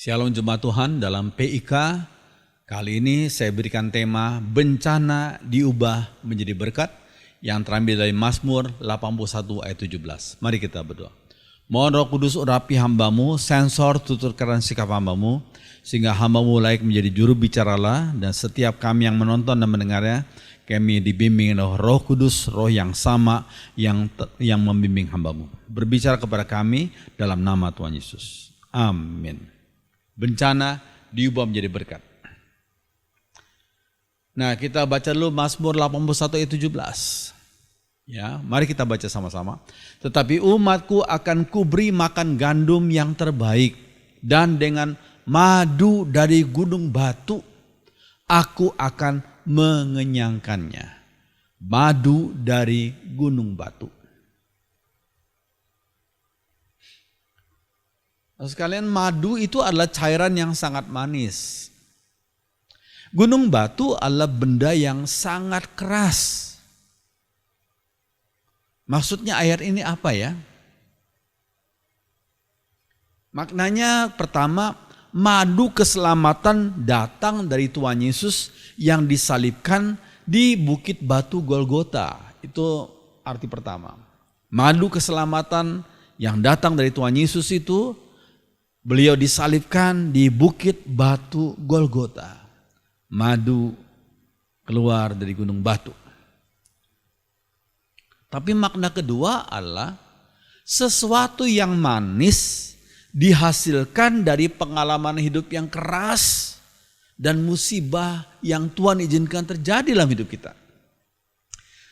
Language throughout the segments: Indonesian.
Shalom Jemaat Tuhan, dalam PIK kali ini saya berikan tema bencana diubah menjadi berkat yang terambil dari Mazmur 81 ayat 17. Mari kita berdoa. Mohon Roh Kudus urapi hambamu, sensor tuturkan sikap hambamu, sehingga hambamu layak menjadi juru bicara Allah, dan setiap kami yang menonton dan mendengarnya, kami dibimbing oleh Roh Kudus, Roh yang sama yang membimbing hambamu. Berbicara kepada kami dalam nama Tuhan Yesus. Amin. Bencana diubah menjadi berkat. Nah, kita baca dulu Mazmur 81 ayat 17. Ya, mari kita baca sama-sama. Tetapi umatku akan kuberi makan gandum yang terbaik, dan dengan madu dari gunung batu aku akan mengenyangkannya. Madu dari gunung batu. Sekalian, madu itu adalah cairan yang sangat manis. Gunung batu adalah benda yang sangat keras. Maksudnya ayat ini apa ya? Maknanya pertama, madu keselamatan datang dari Tuhan Yesus yang disalibkan di Bukit Batu Golgota. Itu arti pertama. Madu keselamatan yang datang dari Tuhan Yesus itu, beliau disalibkan di Bukit Batu Golgota. Madu keluar dari gunung batu. Tapi makna kedua adalah sesuatu yang manis dihasilkan dari pengalaman hidup yang keras dan musibah yang Tuhan izinkan terjadi dalam hidup kita.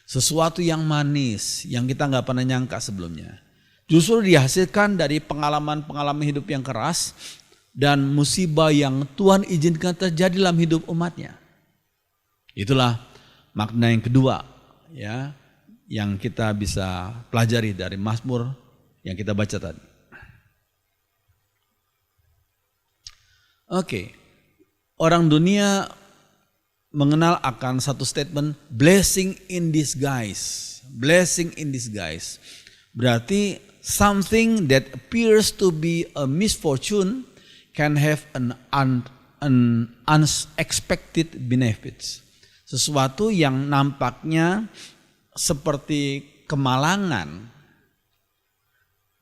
Sesuatu yang manis yang kita nggak pernah nyangka sebelumnya, justru dihasilkan dari pengalaman-pengalaman hidup yang keras dan musibah yang Tuhan izinkan terjadi dalam hidup umatnya. Itulah makna yang kedua ya, yang kita bisa pelajari dari Mazmur yang kita baca tadi. Oke, orang dunia mengenal akan satu statement blessing in disguise. Blessing in disguise berarti something that appears to be a misfortune can have an unexpected benefits. Sesuatu yang nampaknya seperti kemalangan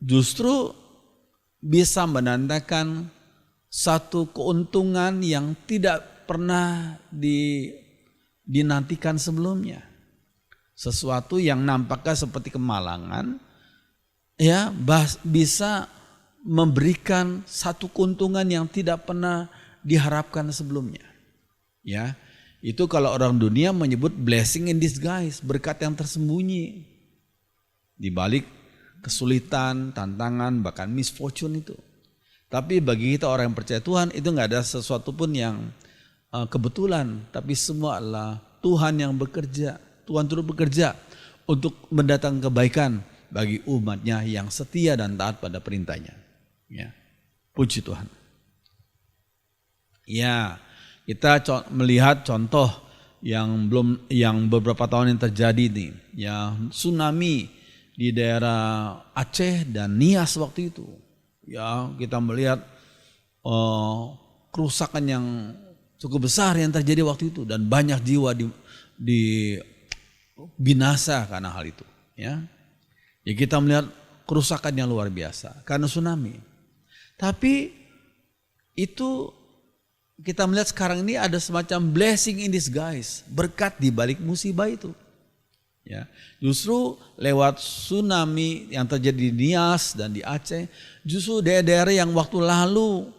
justru bisa menandakan satu keuntungan yang tidak pernah dinantikan sebelumnya. Sesuatu yang nampaknya seperti kemalangan ya bisa memberikan satu keuntungan yang tidak pernah diharapkan sebelumnya. Ya, itu kalau orang dunia menyebut blessing in disguise, berkat yang tersembunyi di balik kesulitan, tantangan, bahkan misfortune itu. Tapi bagi kita orang yang percaya Tuhan, itu nggak ada sesuatu pun yang kebetulan, tapi semua adalah Tuhan yang bekerja. Tuhan turut bekerja untuk mendatangkan kebaikan bagi umatnya yang setia dan taat pada perintahnya. Ya, puji Tuhan. Ya, kita melihat contoh yang beberapa tahun yang terjadi nih, ya, tsunami di daerah Aceh dan Nias waktu itu. Ya, kita melihat kerusakan yang cukup besar yang terjadi waktu itu dan banyak jiwa di binasa karena hal itu. Ya, kita melihat kerusakan yang luar biasa karena tsunami. Tapi itu kita melihat sekarang ini ada semacam blessing in disguise, berkat di balik musibah itu. Ya, justru lewat tsunami yang terjadi di Nias dan di Aceh, justru daerah-daerah yang waktu lalu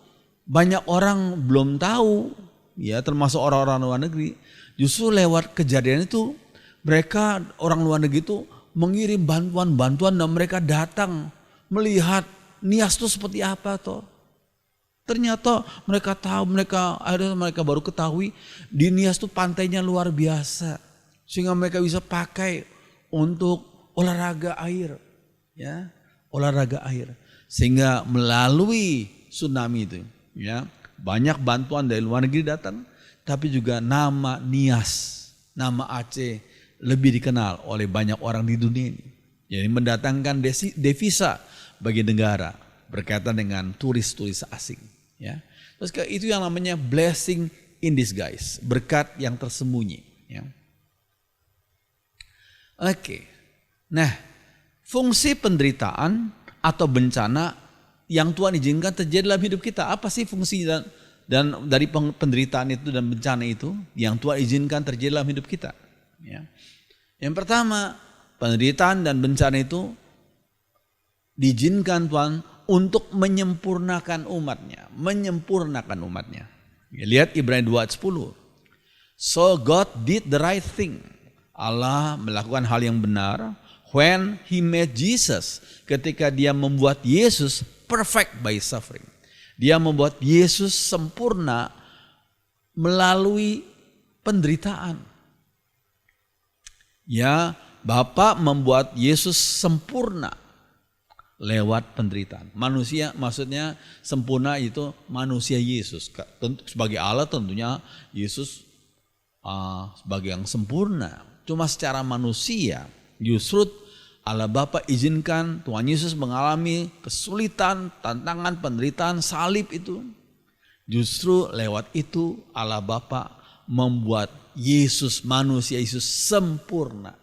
banyak orang belum tahu, ya, termasuk orang-orang luar negeri, justru lewat kejadian itu mereka orang luar negeri itu mengirim bantuan-bantuan dan mereka datang melihat Nias itu seperti apa toh. Ternyata mereka tahu, akhirnya mereka baru ketahui di Nias itu pantainya luar biasa. Sehingga mereka bisa pakai untuk olahraga air. Ya, olahraga air. Sehingga melalui tsunami itu, ya, banyak bantuan dari luar negeri datang. Tapi juga nama Nias, nama Aceh lebih dikenal oleh banyak orang di dunia ini. Jadi mendatangkan devisa bagi negara berkaitan dengan turis-turis asing. Ya, Itu yang namanya blessing in disguise, berkat yang tersembunyi. Ya. Oke, nah fungsi penderitaan atau bencana yang Tuhan izinkan terjadi dalam hidup kita, apa sih fungsi dan dari penderitaan itu dan bencana itu yang Tuhan izinkan terjadi dalam hidup kita? Ya. Yang pertama, penderitaan dan bencana itu diizinkan Tuhan untuk menyempurnakan umatnya. Ya, lihat Ibrani 2 ayat 10. So God did the right thing. Allah melakukan hal yang benar when he made Jesus, ketika dia membuat Yesus perfect by suffering. Dia membuat Yesus sempurna melalui penderitaan. Ya, Bapa membuat Yesus sempurna lewat penderitaan. Manusia, maksudnya sempurna itu manusia Yesus. Sebagai Allah tentunya Yesus sebagai yang sempurna. Cuma secara manusia justru Allah Bapa izinkan Tuhan Yesus mengalami kesulitan, tantangan, penderitaan, salib itu. Justru lewat itu Allah Bapa membuat Yesus, manusia Yesus sempurna.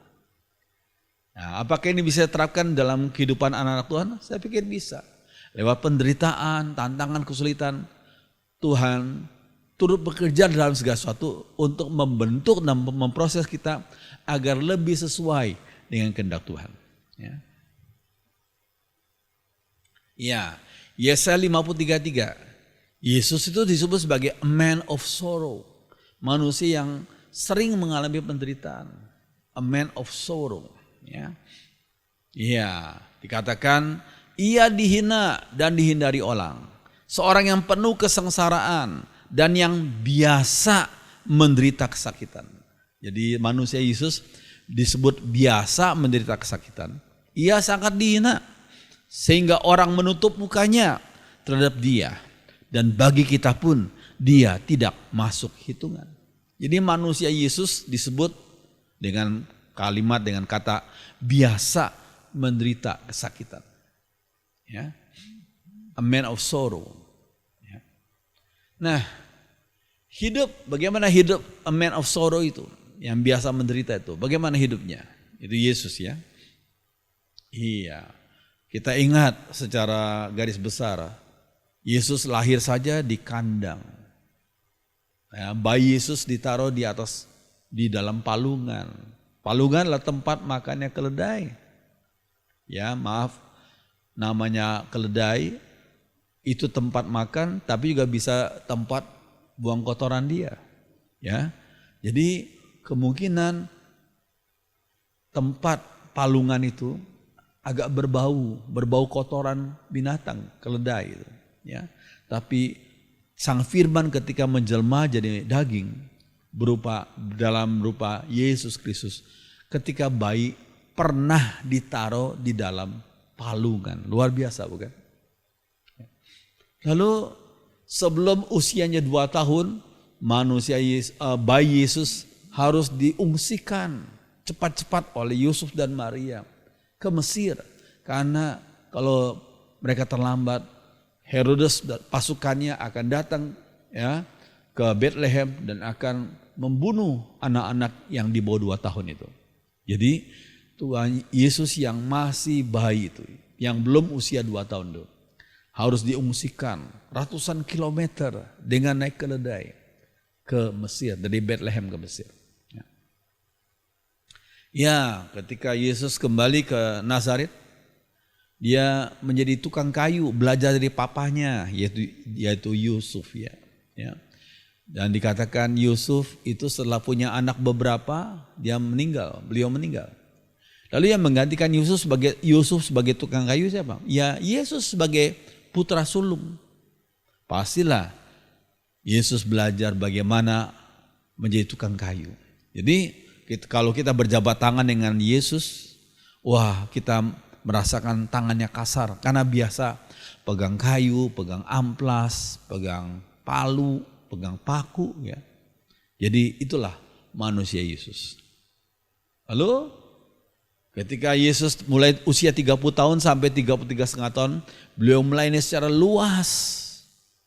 Nah, apakah ini bisa diterapkan dalam kehidupan anak-anak Tuhan? Saya pikir bisa. Lewat penderitaan, tantangan, kesulitan, Tuhan turut bekerja dalam segala sesuatu untuk membentuk dan memproses kita agar lebih sesuai dengan kehendak Tuhan. Ya, Yesaya 53:3. Yesus itu disebut sebagai a man of sorrow, manusia yang sering mengalami penderitaan, a man of sorrow. Ya, dikatakan ia dihina dan dihindari orang, seorang yang penuh kesengsaraan dan yang biasa menderita kesakitan. Jadi manusia Yesus disebut biasa menderita kesakitan. Ia sangat dihina sehingga orang menutup mukanya terhadap dia, dan bagi kita pun dia tidak masuk hitungan. Jadi manusia Yesus disebut dengan kalimat, dengan kata biasa menderita kesakitan. Ya. A man of sorrow. Ya. Nah, bagaimana hidup a man of sorrow itu, yang biasa menderita itu, bagaimana hidupnya? Itu Yesus ya. Iya, kita ingat secara garis besar, Yesus lahir saja di kandang. Ya, bayi Yesus ditaruh di dalam palungan. Palungan adalah tempat makannya keledai. Ya, maaf, namanya keledai itu tempat makan, tapi juga bisa tempat buang kotoran dia. Ya, jadi kemungkinan tempat palungan itu agak berbau kotoran binatang, keledai itu, ya. Tapi Sang Firman ketika menjelma jadi daging dalam rupa Yesus Kristus, ketika bayi pernah ditaruh di dalam palungan. Luar biasa bukan? Lalu sebelum usianya 2 tahun, bayi Yesus harus diungsikan cepat-cepat oleh Yusuf dan Maria ke Mesir, karena kalau mereka terlambat, Herodes dan pasukannya akan datang ya ke Bethlehem dan akan membunuh anak-anak yang di bawah 2 tahun itu. Jadi Tuhan Yesus yang masih bayi itu, yang belum usia 2 tahun itu, harus diungsikan ratusan kilometer dengan naik keledai ke Mesir, dari Bethlehem ke Mesir. Ya, ketika Yesus kembali ke Nazaret, dia menjadi tukang kayu, belajar dari papanya, yaitu Yusuf ya. Dan dikatakan Yusuf itu setelah punya anak beberapa, beliau meninggal. Lalu yang menggantikan Yusuf sebagai tukang kayu siapa? Ya, Yesus sebagai putra sulung. Pastilah Yesus belajar bagaimana menjadi tukang kayu. Jadi kalau kita berjabat tangan dengan Yesus, wah, kita merasakan tangannya kasar karena biasa pegang kayu, pegang amplas, pegang palu, pegang paku ya. Jadi itulah manusia Yesus. Lalu ketika Yesus mulai usia 30 tahun sampai 33,5 tahun, beliau melayani secara luas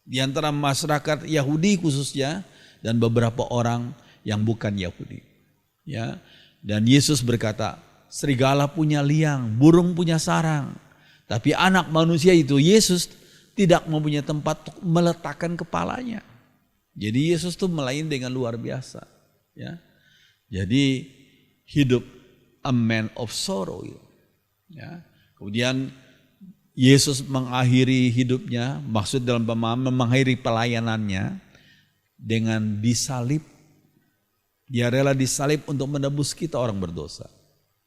di antara masyarakat Yahudi khususnya dan beberapa orang yang bukan Yahudi. Ya. Dan Yesus berkata, serigala punya liang, burung punya sarang, tapi anak manusia itu, Yesus tidak mempunyai tempat untuk meletakkan kepalanya. Jadi Yesus tuh melayani dengan luar biasa. Ya. Jadi hidup a man of sorrow. Ya. Kemudian Yesus mengakhiri hidupnya, maksud dalam pemahaman mengakhiri pelayanannya dengan disalib. Dia rela disalib untuk menebus kita orang berdosa.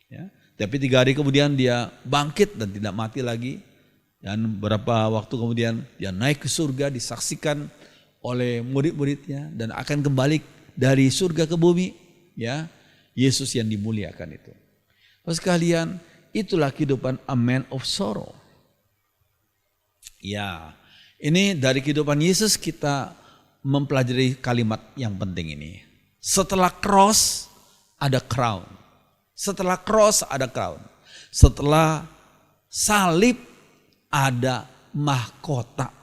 Ya. Tapi 3 hari kemudian dia bangkit dan tidak mati lagi. Dan beberapa waktu kemudian dia naik ke surga, disaksikan oleh murid-muridnya dan akan kembali dari surga ke bumi. Ya, Yesus yang dimuliakan itu. Terus sekalian, itulah kehidupan a man of sorrow. Ya, ini dari kehidupan Yesus kita mempelajari kalimat yang penting ini. Setelah cross ada crown. Setelah cross ada crown. Setelah salib ada mahkota.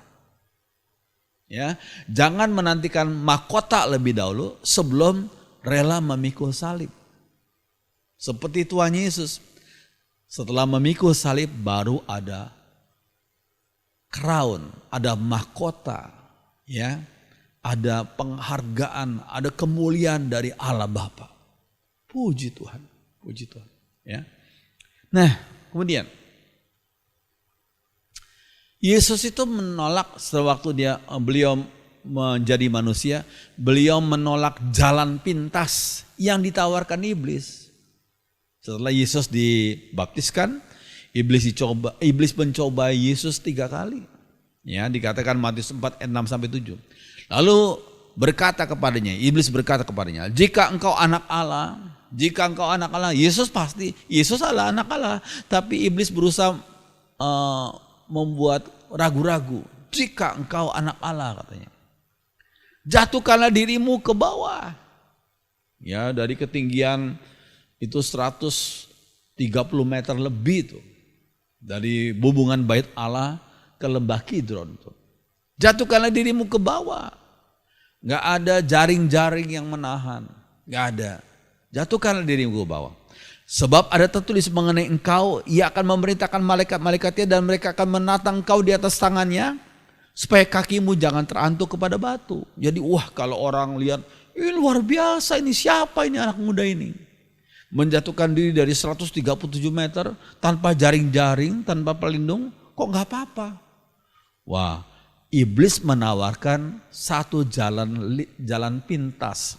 Ya, jangan menantikan mahkota lebih dahulu sebelum rela memikul salib. Seperti Tuhan Yesus, setelah memikul salib baru ada crown, ada mahkota, ya, ada penghargaan, ada kemuliaan dari Allah Bapa. Puji Tuhan, puji Tuhan. Ya. Nah, kemudian Yesus itu menolak sewaktu beliau menjadi manusia, beliau menolak jalan pintas yang ditawarkan iblis. Setelah Yesus dibaptiskan, Iblis mencoba Yesus 3 kali. Ya, dikatakan Matius 4 ayat 6 sampai 7. Lalu berkata kepadanya, iblis berkata kepadanya, jika engkau anak Allah, Yesus adalah anak Allah. Tapi iblis berusaha membuat ragu-ragu. Jika engkau anak Allah, katanya, jatuhkanlah dirimu ke bawah. Ya, dari ketinggian itu 130 meter lebih itu. Dari hubungan bait Allah ke lembah Kidron. Jatuhkanlah dirimu ke bawah. Gak ada jaring-jaring yang menahan. Gak ada. Jatuhkanlah dirimu ke bawah. Sebab ada tertulis mengenai engkau, ia akan memerintahkan malaikat-malaikatnya dan mereka akan menatang engkau di atas tangannya, supaya kakimu jangan terantuk kepada batu. Jadi kalau orang lihat, ini luar biasa, ini siapa ini anak muda ini? Menjatuhkan diri dari 137 meter tanpa jaring-jaring, tanpa pelindung, kok gak apa-apa? Wah, iblis menawarkan satu jalan pintas.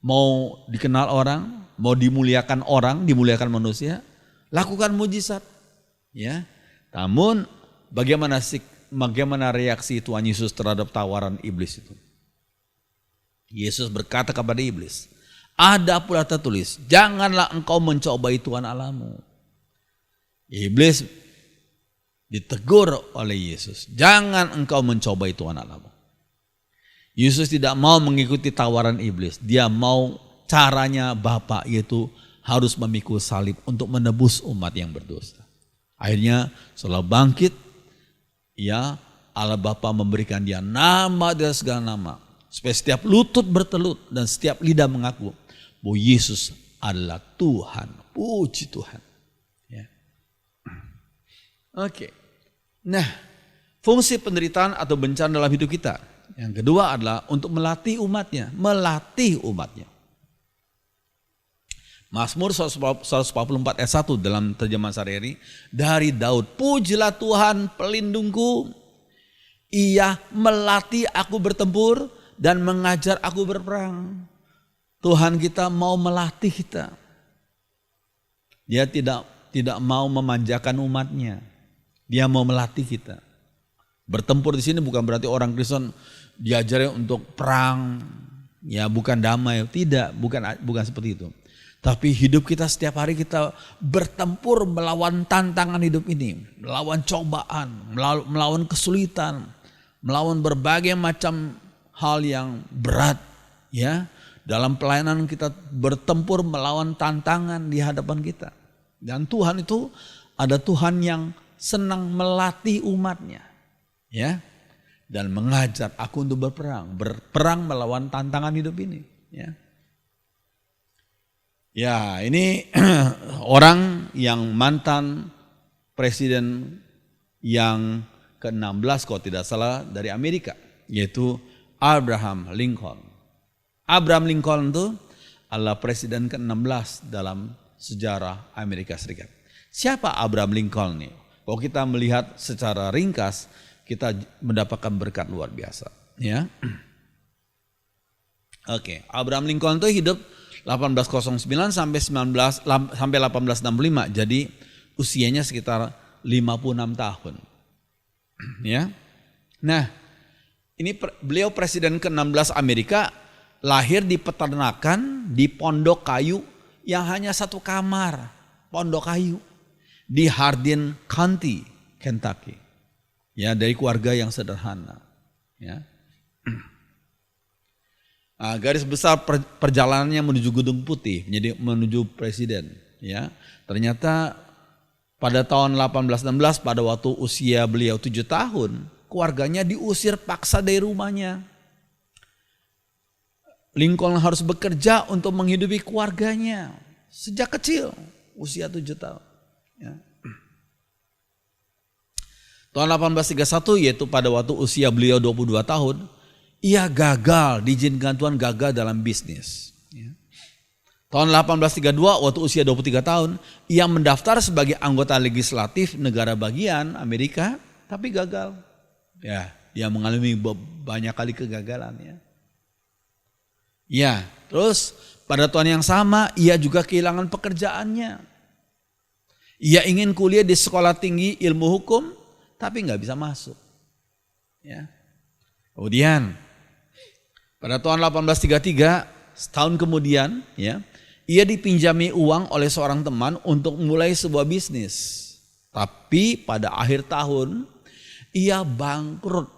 Mau dikenal orang, mau dimuliakan orang, dimuliakan manusia, lakukan mujizat. Ya. Namun bagaimana reaksi Tuhan Yesus terhadap tawaran iblis itu? Yesus berkata kepada iblis, ada pula tertulis, janganlah engkau mencobai Tuhan Allahmu. Iblis ditegur oleh Yesus, jangan engkau mencobai Tuhan Allahmu. Yesus tidak mau mengikuti tawaran iblis, dia mau caranya Bapa, yaitu harus memikul salib untuk menebus umat yang berdosa. Akhirnya setelah bangkit, ya, Allah Bapa memberikan dia nama dan segala nama, supaya setiap lutut bertelut dan setiap lidah mengaku bahwa Yesus adalah Tuhan. Puji Tuhan. Ya. Oke. Nah, fungsi penderitaan atau bencana dalam hidup kita. Yang kedua adalah untuk melatih umatnya. Melatih umatnya. Mazmur 144 ayat 1 dalam terjemahan sehari-hari dari Daud. Pujilah Tuhan pelindungku. Ia melatih aku bertempur dan mengajar aku berperang. Tuhan kita mau melatih kita. Dia tidak mau memanjakan umatnya. Dia mau melatih kita. Bertempur di sini bukan berarti orang Kristen diajari untuk perang, ya, bukan damai, tidak, bukan seperti itu. Tapi hidup kita setiap hari kita bertempur melawan tantangan hidup ini, melawan cobaan, melawan kesulitan, melawan berbagai macam hal yang berat, ya. Dalam pelayanan kita bertempur melawan tantangan di hadapan kita. Dan Tuhan itu ada Tuhan yang senang melatih umatnya. Ya. dan mengajar aku untuk berperang melawan tantangan hidup ini. Ya, ya ini orang yang mantan presiden yang ke-16 kalau tidak salah dari Amerika, yaitu Abraham Lincoln. Abraham Lincoln itu adalah presiden ke-16 dalam sejarah Amerika Serikat. Siapa Abraham Lincoln nih? Kalau kita melihat secara ringkas, kita mendapatkan berkat luar biasa. Ya, oke. Abraham Lincoln itu hidup 1809 sampai 1865. Jadi usianya sekitar 56 tahun. Ya. Nah, ini beliau presiden ke-16 Amerika, lahir di peternakan di pondok kayu yang hanya satu kamar, pondok kayu di Hardin County, Kentucky. Ya, dari keluarga yang sederhana. Ya. Nah, garis besar perjalanannya menuju Gedung Putih, menuju presiden. Ya, ternyata pada tahun 1816 pada waktu usia beliau 7 tahun, keluarganya diusir paksa dari rumahnya. Lincoln harus bekerja untuk menghidupi keluarganya sejak kecil, usia 7 tahun. Ya. Tahun 1831, yaitu pada waktu usia beliau 22 tahun, ia gagal, diizinkan Tuhan gagal dalam bisnis. Ya. Tahun 1832 waktu usia 23 tahun, ia mendaftar sebagai anggota legislatif negara bagian Amerika, tapi gagal. Ya, dia mengalami banyak kali kegagalan. Ya. Ya, terus pada tahun yang sama ia juga kehilangan pekerjaannya. Ia ingin kuliah di sekolah tinggi ilmu hukum, tapi nggak bisa masuk. Ya. Kemudian pada tahun 1833, setahun kemudian, ya, ia dipinjami uang oleh seorang teman untuk mulai sebuah bisnis. Tapi pada akhir tahun ia bangkrut.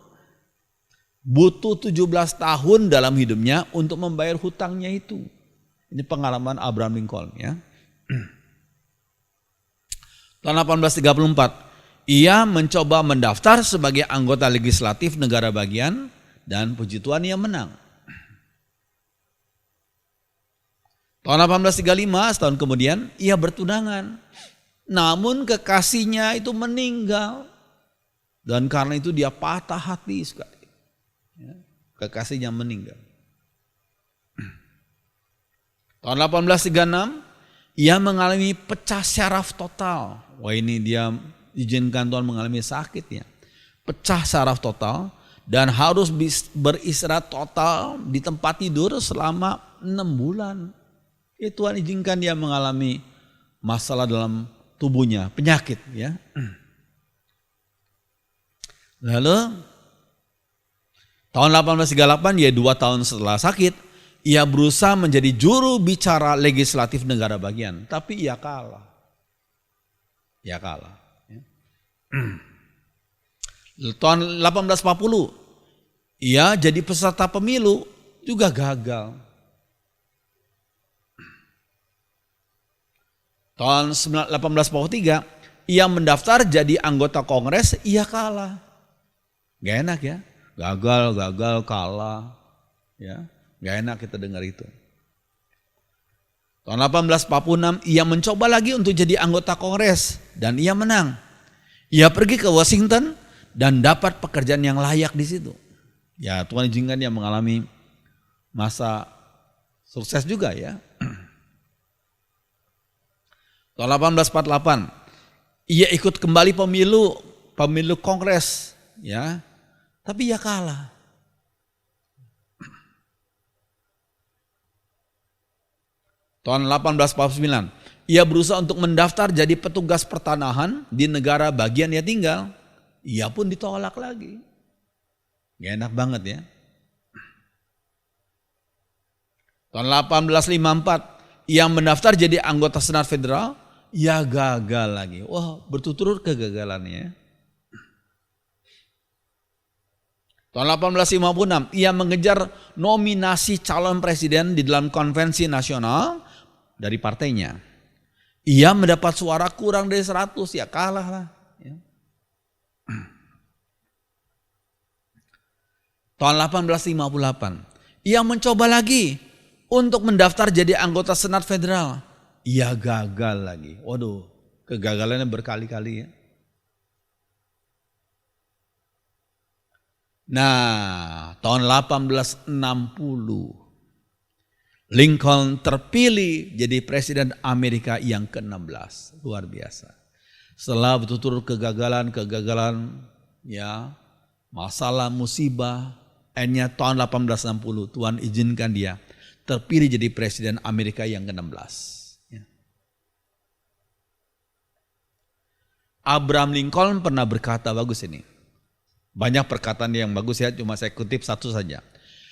Butuh 17 tahun dalam hidupnya untuk membayar hutangnya itu. Ini pengalaman Abraham Lincoln. Ya. Tahun 1834, ia mencoba mendaftar sebagai anggota legislatif negara bagian dan puji Tuhan ia menang. Tahun 1835, setahun kemudian, ia bertunangan. Namun kekasihnya itu meninggal. Dan karena itu dia patah hati sekali. Ya, kekasihnya meninggal. Tahun 1836, ia mengalami pecah syaraf total. Wah, ini dia izinkan Tuhan mengalami sakit ya. Pecah syaraf total dan harus beristirahat total di tempat tidur selama 6 bulan. Ya, Tuhan izinkan dia mengalami masalah dalam tubuhnya, penyakit ya. Lalu tahun 1838, ya 2 tahun setelah sakit, ia berusaha menjadi juru bicara legislatif negara bagian, tapi ia kalah. Ia kalah. Ya. Tahun 1840, ia jadi peserta pemilu, juga gagal. Tahun 1843, ia mendaftar jadi anggota Kongres, ia kalah. Gak enak ya, gagal, kalah. Ya, gak enak kita dengar itu. Tahun 1846, ia mencoba lagi untuk jadi anggota Kongres dan ia menang. Ia pergi ke Washington dan dapat pekerjaan yang layak di situ. Ya, Tuhan izinkan dia mengalami masa sukses juga ya. Tahun 1848, ia ikut kembali pemilu Kongres, ya, tapi ia kalah. Tahun 1849, ia berusaha untuk mendaftar jadi petugas pertanahan di negara bagian ia tinggal, ia pun ditolak lagi. Gak enak banget ya. Tahun 1854, ia mendaftar jadi anggota Senat Federal. Ya gagal lagi. Wah, berturut-turut kegagalannya. Tahun 1856, ia mengejar nominasi calon presiden di dalam konvensi nasional dari partainya. Ia mendapat suara kurang dari 100, ya kalah lah. Ya. tahun 1858. Ia mencoba lagi untuk mendaftar jadi anggota Senat Federal. Ia gagal lagi. Waduh, kegagalannya berkali-kali ya. Nah, tahun 1860 Lincoln terpilih jadi presiden Amerika yang ke-16. Luar biasa. Setelah betul-betul kegagalan ya, masalah musibah, akhirnya tahun 1860 Tuhan izinkan dia terpilih jadi presiden Amerika yang ke-16. Ya. Abraham Lincoln pernah berkata, bagus ini. Banyak perkataan yang bagus ya, cuma saya kutip satu saja.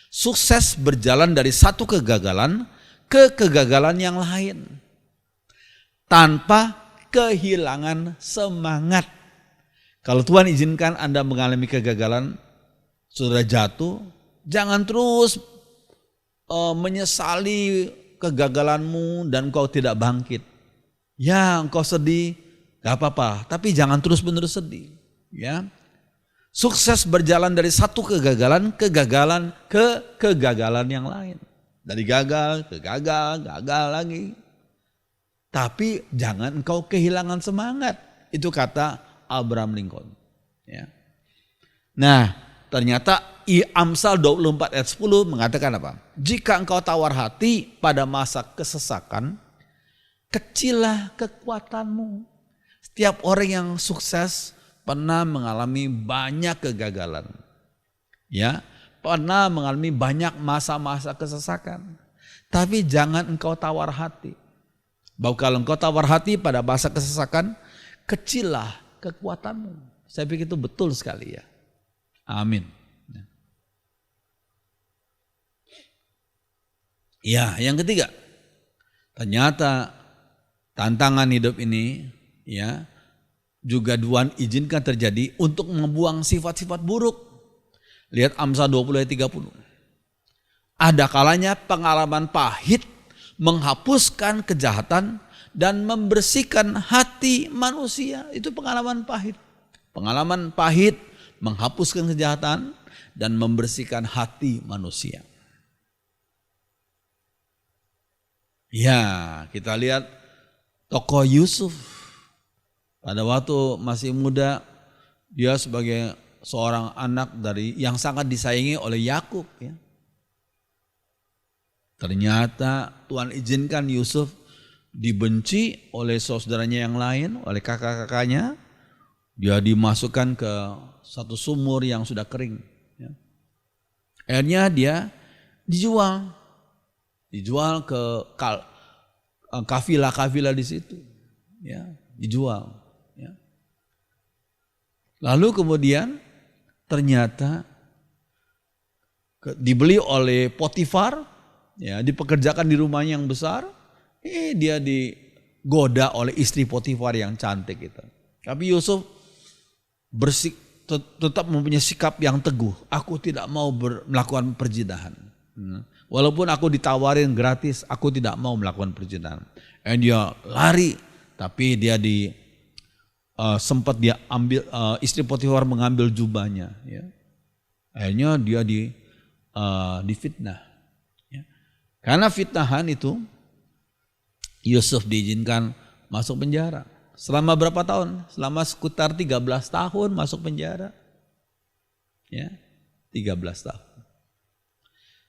Sukses berjalan dari satu kegagalan ke kegagalan yang lain. Tanpa kehilangan semangat. Kalau Tuhan izinkan Anda mengalami kegagalan, sudah jatuh, jangan terus menyesali kegagalanmu dan kau tidak bangkit. Ya, engkau sedih, gak apa-apa, tapi jangan terus-menerus sedih. Ya. Sukses berjalan dari satu kegagalan ke kegagalan yang lain. Dari gagal ke gagal lagi. Tapi jangan engkau kehilangan semangat. Itu kata Abraham Lincoln. Ya. Nah, ternyata Amsal 24 ayat 10 mengatakan apa? Jika engkau tawar hati pada masa kesesakan, kecillah kekuatanmu. Setiap orang yang sukses pernah mengalami banyak kegagalan. Ya, pernah mengalami banyak masa-masa kesesakan. Tapi jangan engkau tawar hati. Bahwa kalau engkau tawar hati pada masa kesesakan, kecillah kekuatanmu. Saya pikir itu betul sekali ya. Amin. Ya, yang ketiga. Ternyata tantangan hidup ini ya juga Tuhan izinkan terjadi untuk membuang sifat-sifat buruk. Lihat Amsal 20 ayat 30. Ada kalanya pengalaman pahit menghapuskan kejahatan dan membersihkan hati manusia. Itu pengalaman pahit. Pengalaman pahit menghapuskan kejahatan dan membersihkan hati manusia. Ya, kita lihat tokoh Yusuf. Pada waktu masih muda, dia sebagai seorang anak dari yang sangat disayangi oleh Yakub. Ya. Ternyata Tuhan izinkan Yusuf dibenci oleh saudaranya yang lain, oleh kakak-kakaknya. Dia dimasukkan ke satu sumur yang sudah kering. Ya. Akhirnya dia dijual ke kafilah-kafilah di situ. Ya, dijual. Lalu kemudian ternyata dibeli oleh Potifar, ya, dipekerjakan di rumahnya yang besar. Dia digoda oleh istri Potifar yang cantik itu. Tapi Yusuf tetap mempunyai sikap yang teguh. Aku tidak mau melakukan perzinahan. Walaupun aku ditawarin gratis, aku tidak mau melakukan perzinahan. Dan dia lari, tapi dia sempat dia ambil, istri Potifar mengambil jubahnya. Ya. Akhirnya dia difitnah. Ya. Karena fitnahan itu, Yusuf diizinkan masuk penjara. Selama berapa tahun? Selama sekitar 13 tahun masuk penjara. Ya, 13 tahun.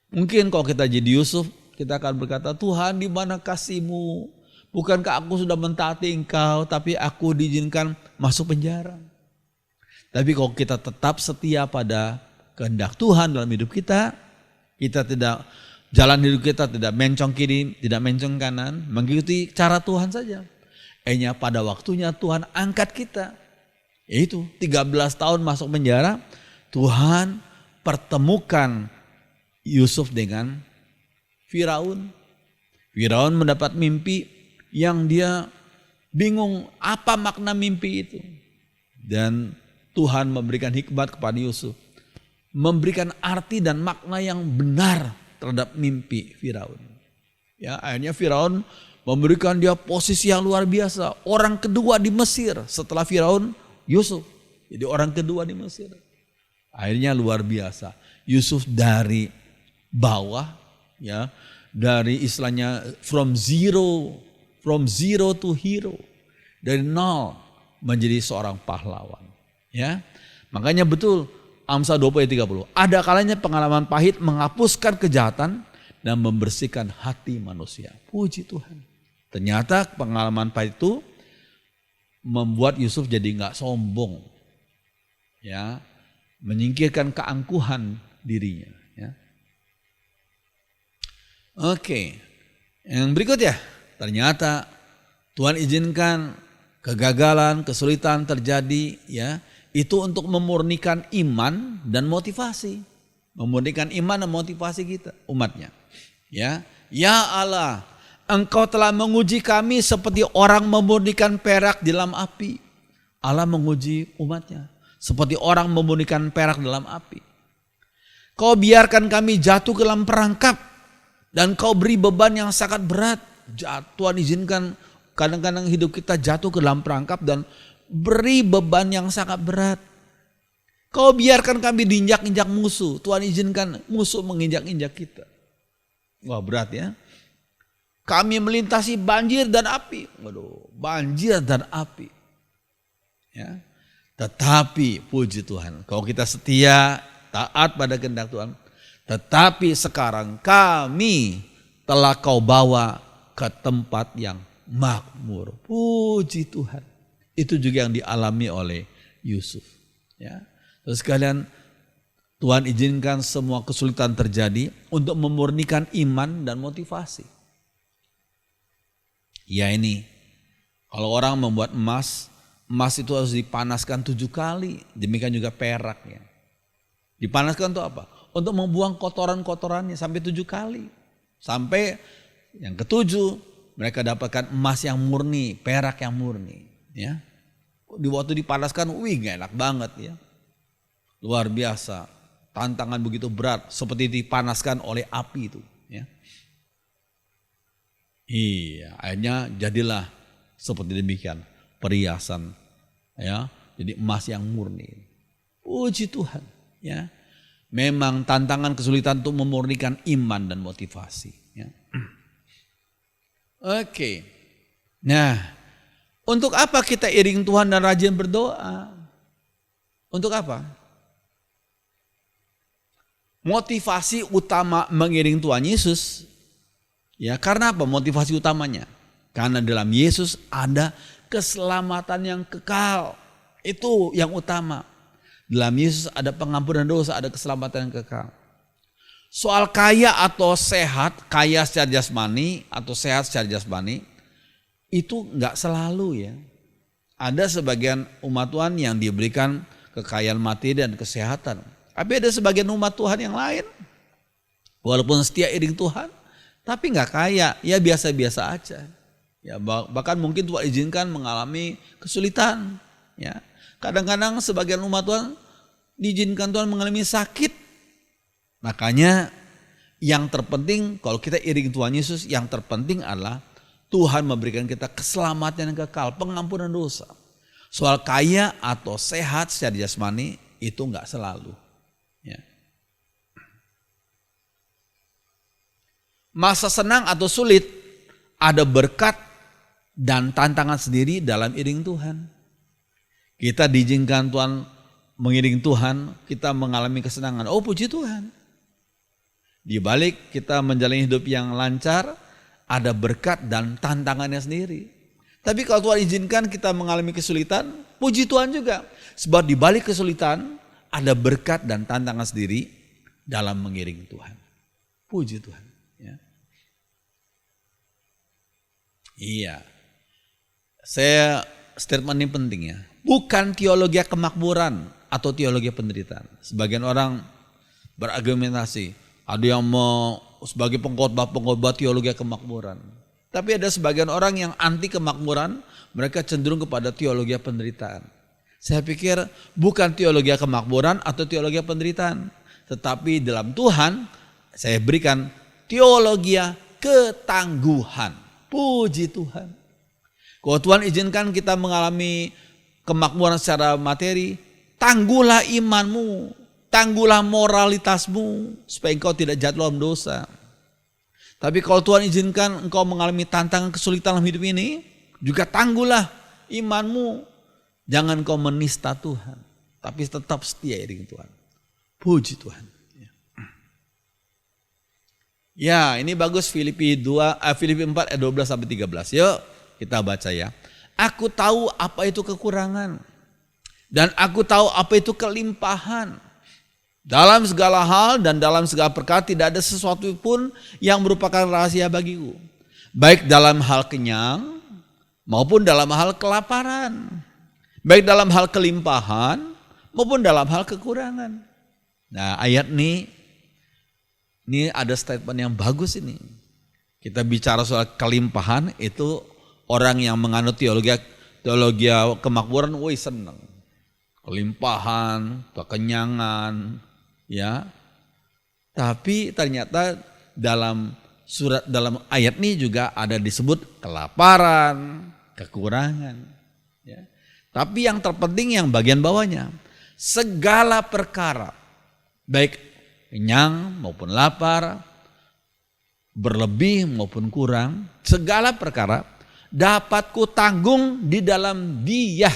Mungkin kalau kita jadi Yusuf, kita akan berkata, Tuhan di mana kasih-Mu? Bukankah aku sudah mentaati Engkau, tapi aku diizinkan masuk penjara. Tapi kalau kita tetap setia pada kehendak Tuhan dalam hidup kita tidak, jalan hidup kita tidak mencong kiri, tidak mencong kanan, mengikuti cara Tuhan saja. Akhirnya pada waktunya Tuhan angkat kita. Yaitu 13 tahun masuk penjara, Tuhan pertemukan Yusuf dengan Firaun. Firaun mendapat mimpi yang dia bingung apa makna mimpi itu. Dan Tuhan memberikan hikmat kepada Yusuf. Memberikan arti dan makna yang benar terhadap mimpi Firaun. Ya, akhirnya Firaun memberikan dia posisi yang luar biasa. Orang kedua di Mesir setelah Firaun, Yusuf. Jadi orang kedua di Mesir. Akhirnya luar biasa. Yusuf dari bawah, ya, dari istilahnya from zero to hero, dari nol menjadi seorang pahlawan. Ya, makanya betul Amsal 20 ayat 30. Ada kalanya pengalaman pahit menghapuskan kejahatan dan membersihkan hati manusia. Puji Tuhan. Ternyata pengalaman pahit itu membuat Yusuf jadi nggak sombong, ya, menyingkirkan keangkuhan dirinya. Ya. Oke, yang berikut ya, ternyata Tuhan izinkan kegagalan, kesulitan terjadi, ya, itu untuk memurnikan iman dan motivasi, memurnikan iman dan motivasi kita umatnya. Ya, ya Allah, Engkau telah menguji kami seperti orang memurnikan perak di dalam api. Allah menguji umatnya seperti orang memurnikan perak dalam api. Kau biarkan kami jatuh ke dalam perangkap dan kau beri beban yang sangat berat. Tuhan izinkan kadang-kadang hidup kita jatuh ke dalam perangkap dan beri beban yang sangat berat. Kau biarkan kami diinjak-injak musuh. Tuhan izinkan musuh menginjak-injak kita. Wah, berat ya. Kami melintasi banjir dan api. Waduh, banjir dan api. Ya. Tetapi puji Tuhan, kalau kita setia, taat pada kehendak Tuhan, tetapi sekarang kami telah kau bawa ke tempat yang makmur. Puji Tuhan. Itu juga yang dialami oleh Yusuf. Ya. Terus sekalian, Tuhan izinkan semua kesulitan terjadi untuk memurnikan iman dan motivasi. Ya ini, kalau orang membuat emas itu harus dipanaskan 7 kali. Demikian juga perak ya. Dipanaskan untuk apa? Untuk membuang kotoran-kotorannya sampai 7 kali. Sampai yang ketujuh, mereka dapatkan emas yang murni, perak yang murni. Ya. Di waktu dipanaskan, gak enak banget ya. Luar biasa, tantangan begitu berat seperti dipanaskan oleh api itu. Ya. Iya, akhirnya jadilah seperti demikian perhiasan, ya, jadi emas yang murni. Puji Tuhan, ya. Memang tantangan kesulitan untuk memurnikan iman dan motivasi. Ya. Oke, nah, untuk apa kita iring Tuhan dan rajin berdoa? Untuk apa? Motivasi utama mengiring Tuhan Yesus. Ya, karena apa motivasi utamanya? Karena dalam Yesus ada keselamatan yang kekal. Itu yang utama. Dalam Yesus ada pengampunan dosa, ada keselamatan yang kekal. Soal kaya atau sehat, kaya secara jasmani atau sehat secara jasmani, itu enggak selalu ya. Ada sebagian umat Tuhan yang diberikan kekayaan materi dan kesehatan. Tapi ada sebagian umat Tuhan yang lain, walaupun setia iring Tuhan, tapi nggak kaya, ya biasa-biasa aja. Ya, bahkan mungkin Tuhan izinkan mengalami kesulitan. Ya, kadang-kadang sebagian umat Tuhan diizinkan Tuhan mengalami sakit. Makanya yang terpenting kalau kita iring Tuhan Yesus, yang terpenting adalah Tuhan memberikan kita keselamatan yang kekal, pengampunan dosa. Soal kaya atau sehat secara jasmani itu nggak selalu. Ya. Masa senang atau sulit, ada berkat dan tantangan sendiri dalam iring Tuhan. Kita diizinkan Tuhan mengiring Tuhan, kita mengalami kesenangan. Oh puji Tuhan. Di balik kita menjalani hidup yang lancar, ada berkat dan tantangannya sendiri. Tapi kalau Tuhan izinkan kita mengalami kesulitan, puji Tuhan juga. Sebab di balik kesulitan, ada berkat dan tantangan sendiri dalam mengiring Tuhan. Puji Tuhan. Ya. Iya, saya statement ini penting ya. Bukan teologi kemakmuran atau teologi penderitaan. Sebagian orang berargumentasi, ada yang mau sebagai pengkhotbah teologi kemakmuran. Tapi ada sebagian orang yang anti kemakmuran, mereka cenderung kepada teologi penderitaan. Saya pikir bukan teologi kemakmuran atau teologi penderitaan, tetapi dalam Tuhan saya berikan teologi ketangguhan. Puji Tuhan. Kalau Tuhan izinkan kita mengalami kemakmuran secara materi, tangguhlah imanmu. tangguhlah moralitasmu supaya engkau tidak jatuh dalam dosa. Tapi kalau Tuhan izinkan engkau mengalami tantangan kesulitan dalam hidup ini, juga tangguhlah imanmu. Jangan engkau menista Tuhan, tapi tetap setia dengan Tuhan. Puji Tuhan. Ya, ini bagus Filipi 4 ayat 12 sampai 13. Yuk kita baca ya. Aku tahu apa itu kekurangan dan aku tahu apa itu kelimpahan. Dalam segala hal dan dalam segala perkara tidak ada sesuatu pun yang merupakan rahasia bagiku. Baik dalam hal kenyang maupun dalam hal kelaparan. Baik dalam hal kelimpahan maupun dalam hal kekurangan. Nah ayat ini ada statement yang bagus ini. Kita bicara soal kelimpahan itu orang yang menganut teologi kemakmuran, senang. Kelimpahan, kekenyangan, ya. Tapi ternyata dalam ayat ini juga ada disebut kelaparan, kekurangan, ya. Tapi yang terpenting yang bagian bawahnya, segala perkara, baik kenyang maupun lapar, berlebih maupun kurang, segala perkara dapat kutanggung di dalam Dia,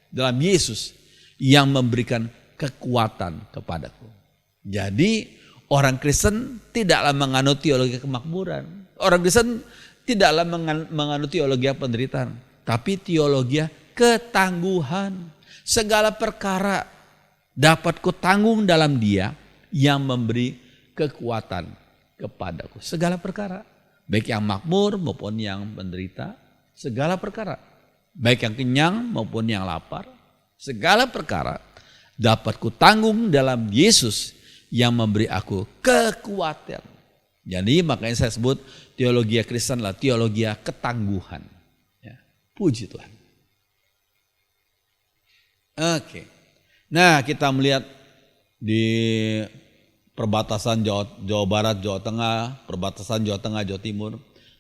dalam Yesus yang memberikan kekuatan kepadaku. Jadi orang Kristen tidaklah menganut teologi kemakmuran. Orang Kristen tidaklah menganut teologi penderitaan, tapi teologi ketangguhan. Segala perkara dapat kutanggung dalam Dia yang memberi kekuatan kepadaku. Segala perkara, baik yang makmur maupun yang menderita, segala perkara, baik yang kenyang maupun yang lapar, segala perkara dapat kutanggung dalam Yesus yang memberi aku kekuatan. Jadi makanya saya sebut teologi Kristen adalah teologi ketangguhan. Ya, puji Tuhan. Oke. Nah kita melihat di perbatasan Jawa Barat, Jawa Tengah, perbatasan Jawa Tengah, Jawa Timur,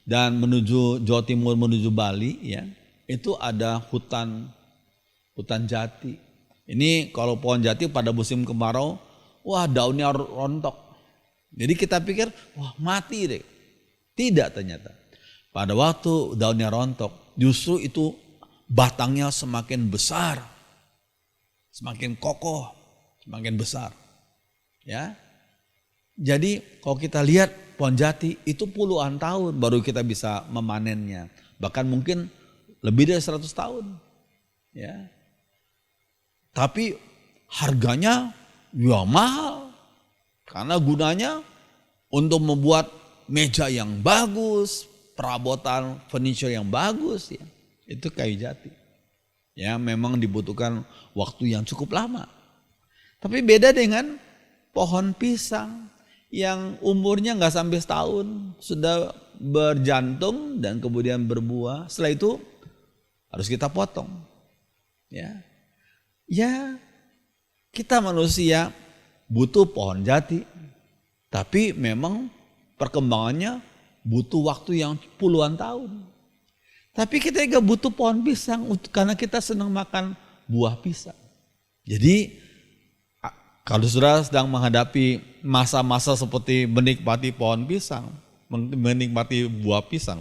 dan menuju Jawa Timur menuju Bali, ya, itu ada hutan jati. Ini kalau pohon jati pada musim kemarau, wah daunnya rontok. Jadi kita pikir, wah mati deh. Tidak ternyata. Pada waktu daunnya rontok, justru itu batangnya semakin besar, semakin kokoh, semakin besar. Ya. Jadi kalau kita lihat pohon jati itu puluhan tahun baru kita bisa memanennya. Bahkan mungkin lebih dari 100 tahun. Ya. Tapi harganya ya mahal. Karena gunanya untuk membuat meja yang bagus, perabotan furniture yang bagus, ya. Itu kayu jati. Ya, memang dibutuhkan waktu yang cukup lama. Tapi beda dengan pohon pisang yang umurnya nggak sampai setahun sudah berjantung dan kemudian berbuah. Setelah itu harus kita potong. Ya, kita manusia butuh pohon jati, tapi memang perkembangannya butuh waktu yang puluhan tahun. Tapi kita juga butuh pohon pisang karena kita senang makan buah pisang. Jadi kalau saudara sedang menghadapi masa-masa seperti menikmati pohon pisang, menikmati buah pisang,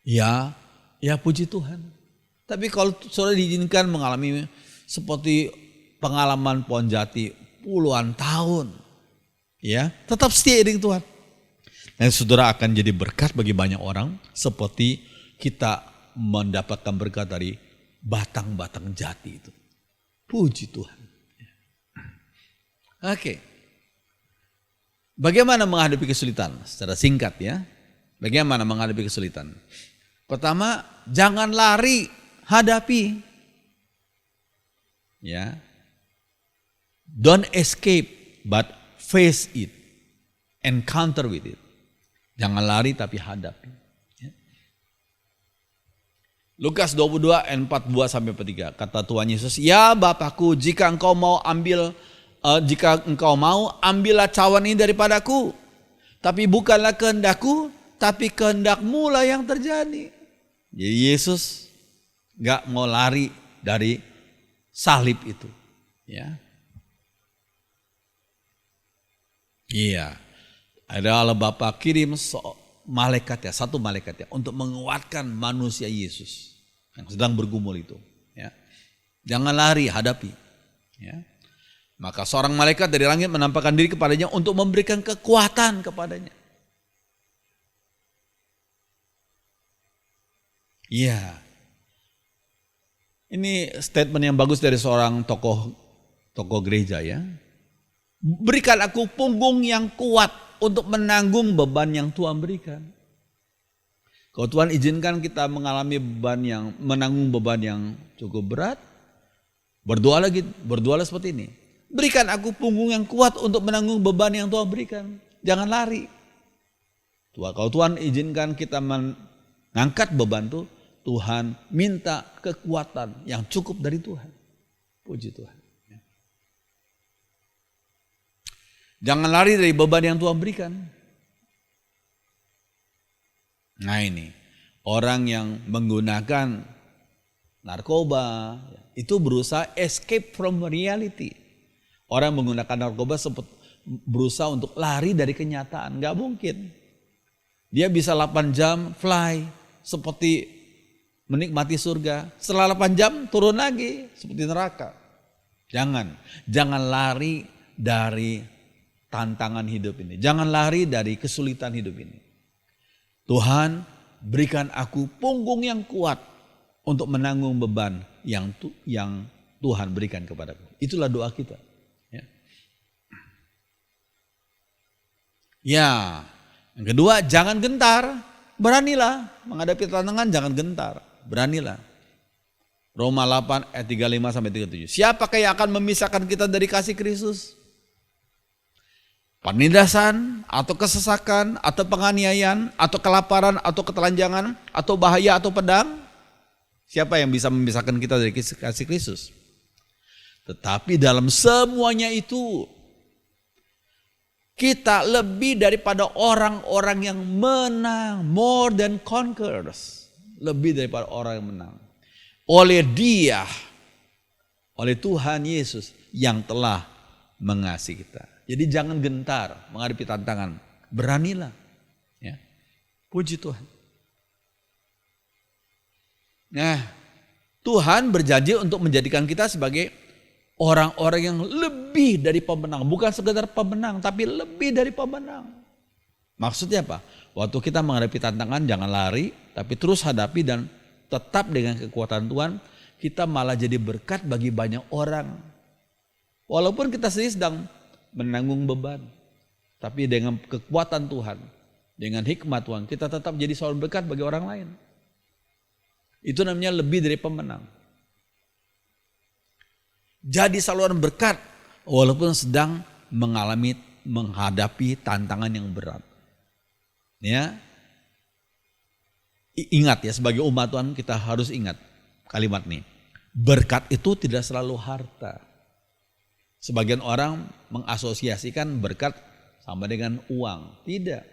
ya puji Tuhan. Tapi kalau saudara diizinkan mengalami seperti pengalaman pohon jati puluhan tahun, ya tetap setia dengan Tuhan. Dan saudara akan jadi berkat bagi banyak orang seperti kita mendapatkan berkat dari batang-batang jati itu. Puji Tuhan. Oke. Bagaimana menghadapi kesulitan? Secara singkat ya. Bagaimana menghadapi kesulitan? Pertama, jangan lari, hadapi. Ya. Don't escape but face it. Encounter with it. Jangan lari tapi hadapi. Ya. Lukas 22 ayat 42 sampai 3. Kata Tuhan Yesus, "Ya Bapakku, jika engkau mau ambillah cawan ini daripadaku. Tapi bukanlah kehendakku, tapi kehendakmu lah yang terjadi." Jadi Yesus gak mau lari dari salib itu. Ya. Iya. Ada Allah Bapa kirim malaikat ya, satu malaikat ya, untuk menguatkan manusia Yesus yang sedang bergumul itu. Ya. Jangan lari, hadapi. Ya. Maka seorang malaikat dari langit menampakkan diri kepadanya untuk memberikan kekuatan kepadanya. Iya. Ini statement yang bagus dari seorang tokoh gereja ya. Berikan aku punggung yang kuat untuk menanggung beban yang Tuhan berikan. Kalau Tuhan izinkan kita mengalami menanggung beban yang cukup berat, berdoalah seperti ini. Berikan aku punggung yang kuat untuk menanggung beban yang Tuhan berikan. Jangan lari. Kalau Tuhan izinkan kita mengangkat beban itu, Tuhan minta kekuatan yang cukup dari Tuhan. Puji Tuhan. Jangan lari dari beban yang Tuhan berikan. Nah ini, orang yang menggunakan narkoba, itu berusaha escape from reality. Orang menggunakan narkoba berusaha untuk lari dari kenyataan. Gak mungkin. Dia bisa 8 jam fly seperti menikmati surga. Setelah 8 jam turun lagi seperti neraka. Jangan lari dari tantangan hidup ini. Jangan lari dari kesulitan hidup ini. Tuhan, berikan aku punggung yang kuat untuk menanggung beban yang Tuhan berikan kepadaku. Itulah doa kita. Ya, yang kedua, jangan gentar. Beranilah menghadapi tantangan, jangan gentar. Beranilah. Roma 8 ayat 35 sampai 37. Siapakah yang akan memisahkan kita dari kasih Kristus? Penindasan, atau kesesakan, atau penganiayaan, atau kelaparan, atau ketelanjangan, atau bahaya, atau pedang. Siapa yang bisa memisahkan kita dari kasih Kristus? Tetapi dalam semuanya itu, kita lebih daripada orang-orang yang menang. More than conquerors. Lebih daripada orang yang menang. Oleh Dia, oleh Tuhan Yesus yang telah mengasihi kita. Jadi jangan gentar menghadapi tantangan. Beranilah. Ya. Puji Tuhan. Nah, Tuhan berjanji untuk menjadikan kita sebagai orang-orang yang lebih dari pemenang. Bukan sekedar pemenang, tapi lebih dari pemenang. Maksudnya apa? Waktu kita menghadapi tantangan jangan lari, tapi terus hadapi dan tetap dengan kekuatan Tuhan. Kita malah jadi berkat bagi banyak orang. Walaupun kita sendiri sedang menanggung beban. Tapi dengan kekuatan Tuhan, dengan hikmat Tuhan, kita tetap jadi saluran berkat bagi orang lain. Itu namanya lebih dari pemenang. Jadi saluran berkat walaupun sedang menghadapi tantangan yang berat. Ya. Ingat ya, sebagai umat Tuhan kita harus ingat kalimat ini. Berkat itu tidak selalu harta. Sebagian orang mengasosiasikan berkat sama dengan uang. Tidak.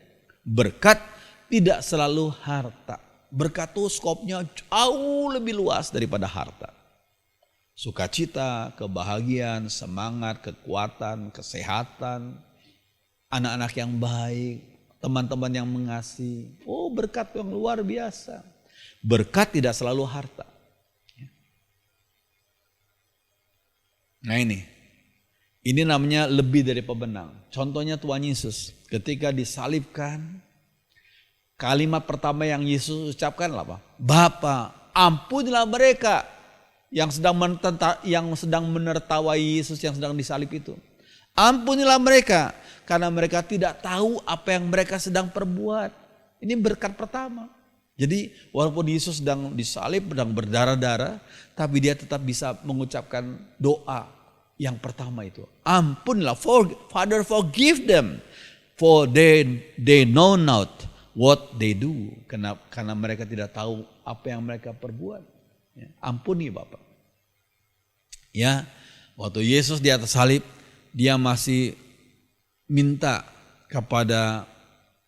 Berkat tidak selalu harta. Berkat itu skopnya jauh lebih luas daripada harta. Sukacita, kebahagiaan, semangat, kekuatan, kesehatan, anak-anak yang baik, teman-teman yang mengasihi. Oh, berkat yang luar biasa. Berkat tidak selalu harta. Nah ini namanya lebih dari pemenang. Contohnya Tuhan Yesus ketika disalibkan, kalimat pertama yang Yesus ucapkan apa? Bapa, ampunilah mereka yang sedang menertawai Yesus yang sedang disalib itu. Ampunilah mereka karena mereka tidak tahu apa yang mereka sedang perbuat. Ini berkat pertama. Jadi walaupun Yesus sedang disalib, sedang berdarah-darah, tapi dia tetap bisa mengucapkan doa yang pertama itu. Ampunlah, Father forgive them, for they know not what they do. Karena mereka tidak tahu apa yang mereka perbuat. Ya, ampuni Bapak. Ya, waktu Yesus di atas salib, dia masih minta kepada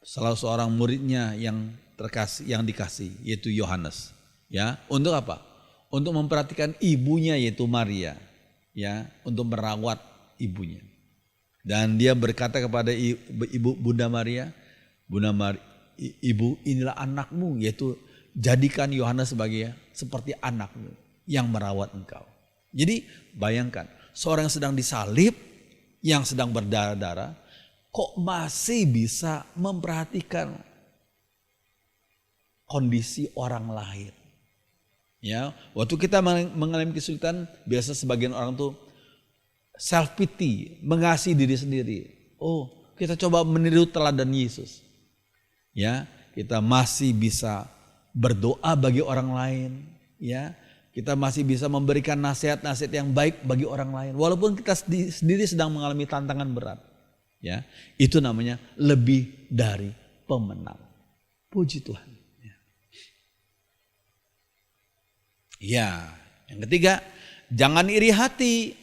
salah seorang muridnya yang dikasih, yaitu Yohanes. Ya, untuk apa? Untuk memperhatikan ibunya, yaitu Maria. Ya, untuk merawat ibunya. Dan dia berkata kepada ibu Bunda Maria, Ibu, inilah anakmu, yaitu jadikan Yohanes seperti anakmu yang merawat engkau. Jadi bayangkan, seorang yang sedang disalib, yang sedang berdarah-darah, kok masih bisa memperhatikan kondisi orang lain. Ya, waktu kita mengalami kesulitan, biasa sebagian orang tuh self pity, mengasihi diri sendiri. Oh, kita coba meniru teladan Yesus. Ya, kita masih bisa berdoa bagi orang lain, ya. Kita masih bisa memberikan nasihat-nasihat yang baik bagi orang lain walaupun kita sendiri sedang mengalami tantangan berat. Ya, itu namanya lebih dari pemenang. Puji Tuhan. Ya, yang ketiga, jangan iri hati.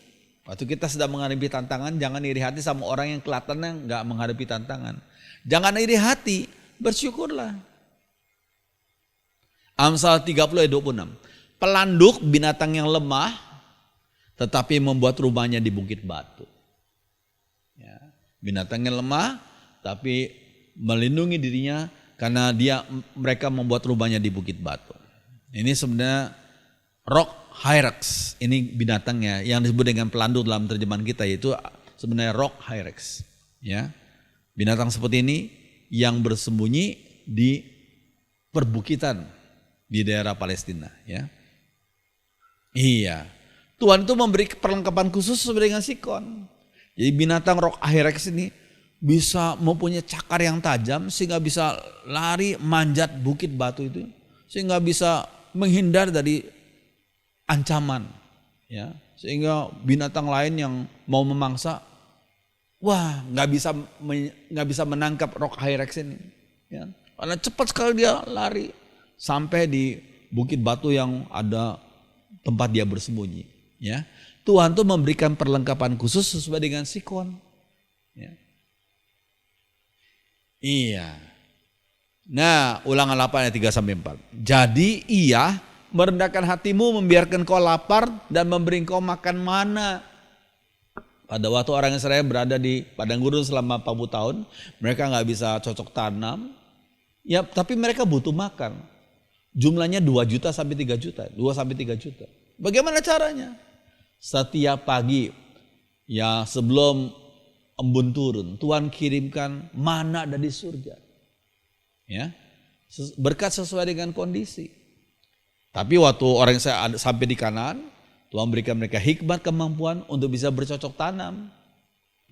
Waktu kita sedang menghadapi tantangan, jangan iri hati sama orang yang kelihatannya nggak menghadapi tantangan. Jangan iri hati, bersyukurlah. Amsal 30 ayat 26. Pelanduk binatang yang lemah, tetapi membuat rumahnya di bukit batu. Ya, binatang yang lemah, tapi melindungi dirinya karena mereka membuat rumahnya di bukit batu. Ini sebenarnya rock hyrax, ini binatangnya yang disebut dengan pelanduk dalam terjemahan kita, yaitu sebenarnya rock hyrax. Ya, binatang seperti ini yang bersembunyi di perbukitan di daerah Palestina. Ya, iya, Tuhan itu memberi perlengkapan khusus sesuai dengan Sikon. Jadi binatang rock hyrax ini bisa mempunyai cakar yang tajam sehingga bisa lari manjat bukit batu itu, sehingga bisa menghindar dari ancaman, ya, sehingga binatang lain yang mau memangsa, wah, nggak bisa menangkap rock hyrax ini, ya, karena cepat sekali dia lari sampai di bukit batu yang ada tempat dia bersembunyi. Ya, Tuhan tuh memberikan perlengkapan khusus sesuai dengan Sikon. Ya. Iya. Nah, Ulangan 8 ayat 3-4. Jadi Ia merendahkan hatimu, membiarkan kau lapar dan memberi kau makan mana. Pada waktu orang Israel berada di padang gurun selama 40 tahun, mereka nggak bisa cocok tanam. Ya, tapi mereka butuh makan. Jumlahnya 2 juta sampai 3 juta, 2 sampai 3 juta. Bagaimana caranya? Setiap pagi, ya, sebelum embun turun, Tuhan kirimkan mana dari surga. Ya, berkat sesuai dengan kondisi. Tapi waktu orang saya sampai di Kanaan, Tuhan berikan mereka hikmat, kemampuan untuk bisa bercocok tanam.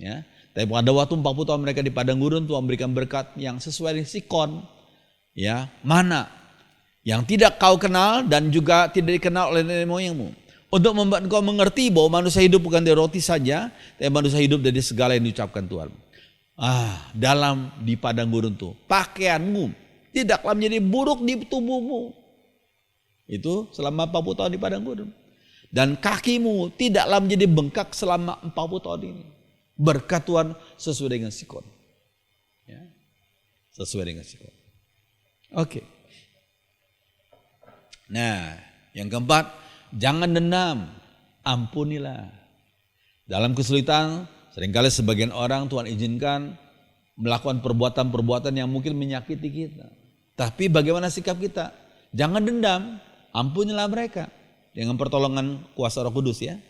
Ya, tapi pada waktu 40 tahun mereka di padang gurun, Tuhan berikan berkat yang sesuai dengan Sikon. Ya, mana yang tidak kau kenal dan juga tidak dikenal oleh nenek moyangmu, untuk membuat engkau mengerti bahwa manusia hidup bukan dari roti saja, tapi manusia hidup dari segala yang diucapkan Tuhan. Dalam di padang gurun tuh, pakaianmu tidaklah menjadi buruk di tubuhmu. Itu selama 40 tahun di padang gurun. Dan kakimu tidaklah menjadi bengkak selama 40 tahun ini. Berkat Tuhan sesuai dengan Sikon. Ya, sesuai dengan Sikon. Oke. Nah, yang keempat, jangan dendam, ampunilah. Dalam kesulitan, seringkali sebagian orang Tuhan izinkan melakukan perbuatan-perbuatan yang mungkin menyakiti kita. Tapi bagaimana sikap kita? Jangan dendam, ampunilah mereka dengan pertolongan kuasa Roh Kudus, ya.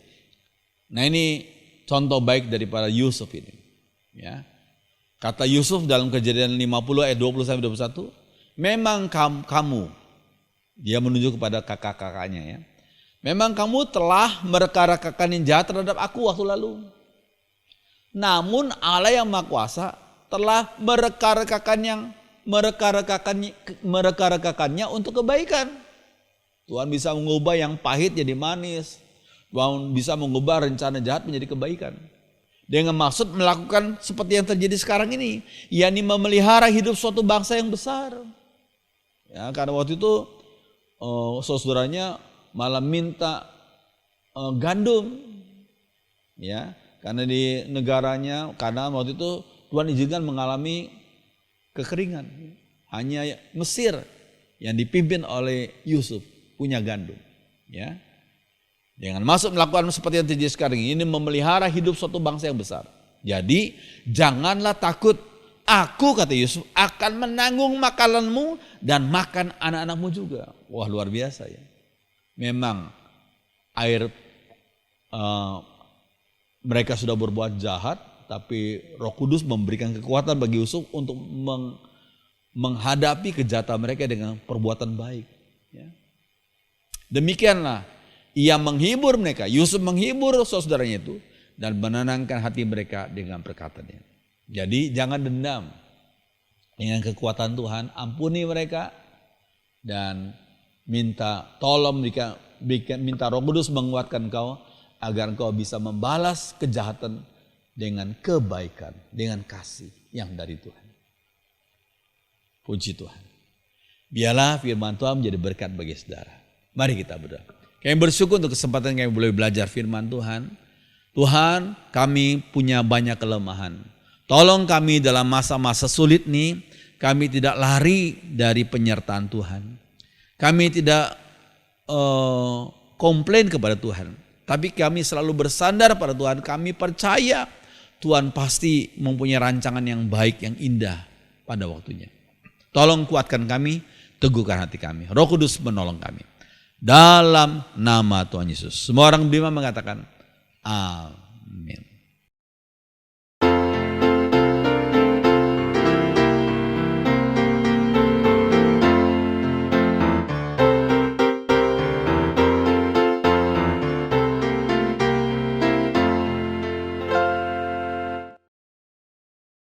Nah, ini contoh baik daripada Yusuf ini. Ya. Kata Yusuf dalam Kejadian 50 ayat 20-21, memang kamu, dia menunjuk kepada kakak-kakaknya, ya. Memang kamu telah mereka-rekakan yang jahat terhadap aku waktu lalu. Namun Allah yang Maha Kuasa telah mereka-rekakannya untuk kebaikan. Tuhan bisa mengubah yang pahit jadi manis. Tuhan bisa mengubah rencana jahat menjadi kebaikan. Dengan maksud melakukan seperti yang terjadi sekarang ini, yakni memelihara hidup suatu bangsa yang besar. Ya, karena waktu itu saudaranya malah minta gandum, ya, karena di negaranya, karena waktu itu Tuhan izinkan mengalami kekeringan. Hanya Mesir yang dipimpin oleh Yusuf punya gandum, ya. Dengan masuk melakukan seperti yang terjadi sekarang ini memelihara hidup suatu bangsa yang besar. Jadi janganlah takut. Aku, kata Yusuf, akan menanggung makananmu dan makan anak-anakmu juga. Wah, luar biasa ya. Memang air mereka sudah berbuat jahat, tapi Roh Kudus memberikan kekuatan bagi Yusuf untuk menghadapi kejahatan mereka dengan perbuatan baik. Ya. Demikianlah ia menghibur mereka. Yusuf menghibur saudaranya itu dan menenangkan hati mereka dengan perkataannya. Jadi jangan dendam. Dengan kekuatan Tuhan, ampuni mereka dan minta tolong, minta Roh Kudus menguatkan kau agar kau bisa membalas kejahatan dengan kebaikan, dengan kasih yang dari Tuhan. Puji Tuhan. Biarlah firman Tuhan menjadi berkat bagi saudara. Mari kita berdoa. Kami bersyukur untuk kesempatan kami boleh belajar firman Tuhan. Tuhan, kami punya banyak kelemahan. Tolong kami dalam masa-masa sulit ini, kami tidak lari dari penyertaan Tuhan. Kami tidak komplain kepada Tuhan. Tapi kami selalu bersandar pada Tuhan. Kami percaya Tuhan pasti mempunyai rancangan yang baik, yang indah pada waktunya. Tolong kuatkan kami, teguhkan hati kami. Roh Kudus menolong kami. Dalam nama Tuhan Yesus. Semua orang beriman mengatakan amin.